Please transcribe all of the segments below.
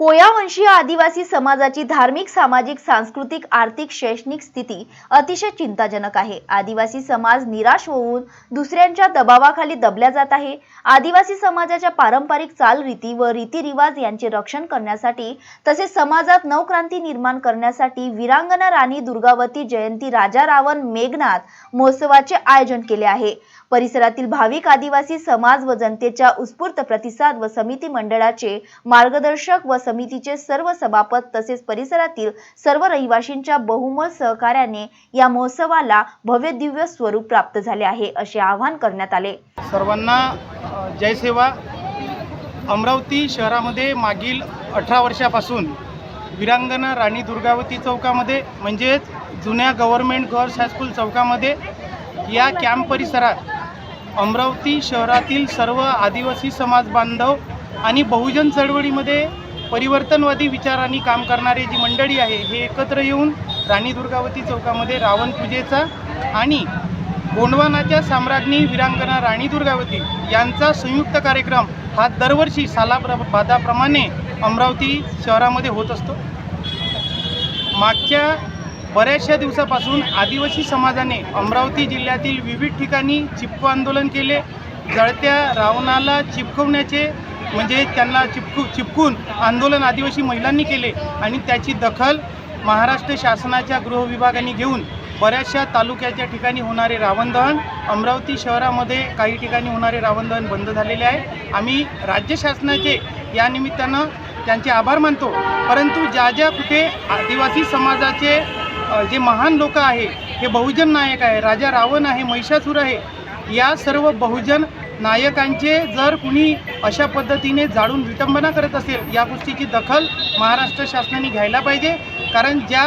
कोयावंशीय आदिवासी समाजाची धार्मिक, सामाजिक, सांस्कृतिक, आर्थिक, शैक्षणिक स्थिती अतिशय चिंताजनक आहे। आदिवासी समाज निराश होऊन दुसऱ्यांच्या दबावाखाली दबल्या जात आहे। आदिवासी समाजाच्या पारंपरिक चालरीती व रीतिरिवाज यांचे रक्षण करण्यासाठी तसेच समाजात नवक्रांती निर्माण करण्यासाठी वीरांगना राणी दुर्गावती जयंती राजा रावण मेघनाथ महोत्सवाचे आयोजन केले आहे। परिसरातील भाविक आदिवासी समाज व जनतेच्या उत्स्फूर्त प्रतिसाद व समिती मंडळाचे मार्गदर्शक व समितीचे सर्व सभापती तसेच परिसरातील सर्व रहिवासींच्या बहुमोल सहकार्याने या महोत्सवाला भव्य दिव्य स्वरूप प्राप्त झाले आहे, असे आवाहन करण्यात आले। सर्वांना जय सेवा। अमरावती शहरामध्ये मागील 18 वर्षापासून वीरांगना राणी दुर्गावती चौकामध्ये म्हणजेच जुन्या गव्हर्नमेंट गर्ल्स हायस्कूल चौकामध्ये या कॅम्प परिसरात अमरावती शहरातील सर्व आदिवासी समाज बांधव आणि बहुजन चळवळीमध्ये परिवर्तनवादी विचारांनी काम करणारी जी मंडळी आहे हे एकत्र येऊन राणी दुर्गावती चौकामध्ये रावण पूजेचा आणि गोंडवानाच्या सम्राज्ञी वीरांगना राणी दुर्गावती यांचा संयुक्त कार्यक्रम हा दरवर्षी सालाबादाप्रमाणे अमरावती शहरामध्ये होत असतो। मागच्या बऱ्याचशा दिवसापासून आदिवासी समाजाने अमरावती जिल्ह्यातील विविध ठिकाणी चिपको आंदोलन केले। जळत्या रावणाला चिपकवण्याचे म्हणजे त्यांना चिपकून आंदोलन आदिवासी महिलांनी केले आणि त्याची दखल महाराष्ट्र शासनाच्या गृह विभागाने घेऊन बऱ्याचशा तालुक्याच्या ठिकाणी होणारे रावण दहन, अमरावती शहरामध्ये काही ठिकाणी होणारे रावण दहन बंद झालेले आहे। आम्ही राज्य शासनाचे या निमित्तानं त्यांचे आभार मानतो। परंतु ज्या कुठे आदिवासी समाजाचे जे महान लोक आहे हे बहुजन नायक आहे, राजा रावण आहे, महिषासुर आहे, या सर्व बहुजन नायकांचे जर कुणी अशा पद्धतीने जाळून विटंबना करत असेल या गोष्टीची दखल महाराष्ट्र शासनाने घ्यायला पाहिजे। कारण ज्या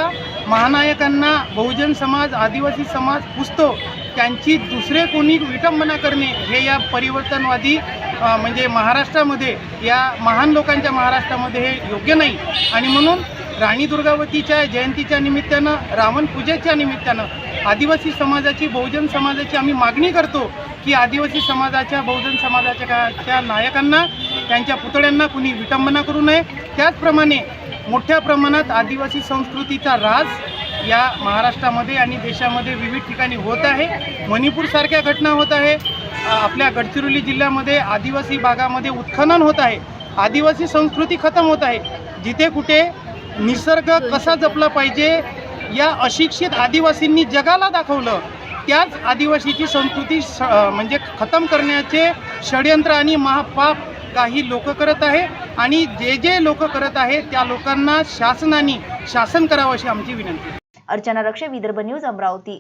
महानायकांना बहुजन समाज आदिवासी समाज पुजतो त्यांची दुसरे कोणी विटंबना करणे हे या परिवर्तनवादी म्हणजे महाराष्ट्रामध्ये या महान लोकांच्या महाराष्ट्रामध्ये हे योग्य नाही। आणि म्हणून राणी दुर्गावतीच्या जयंतीच्या निमित्तानं रावण पूजेच्या निमित्तानं आदिवासी समाजाची बहुजन समाजाची आम्ही मागणी करतो की आदिवासी समाजाच्या बहुजन समाजाच्या नायकांना त्यांच्या पुतळ्यांना कुणी विटंबना करू नये। त्याचप्रमाणे मोठ्या प्रमाणात आदिवासी संस्कृतीचा ऱ्हास या महाराष्ट्रामध्ये आणि देशामध्ये विविध ठिकाणी होत आहे। मणिपूरसारख्या घटना होत आहे। आपल्या गडचिरोली जिल्ह्यामध्ये आदिवासी भागामध्ये उत्खनन होत आहे। आदिवासी संस्कृती खतम होत आहे। जिथे कुठे निसर्ग कसा जपला पाहिजे या अशिक्षित आदिवासींनी जगाला दाखवलं, त्याच आदिवासीची संस्कृती म्हणजे खतम करण्याचे षडयंत्र आणि महापाप काही लोक करत आहे आणि जे लोक करत आहे त्या लोकांना शासनाने शासन करावं अशी आमची विनंती। अर्चना रक्षे, विदर्भ न्यूज, अमरावती।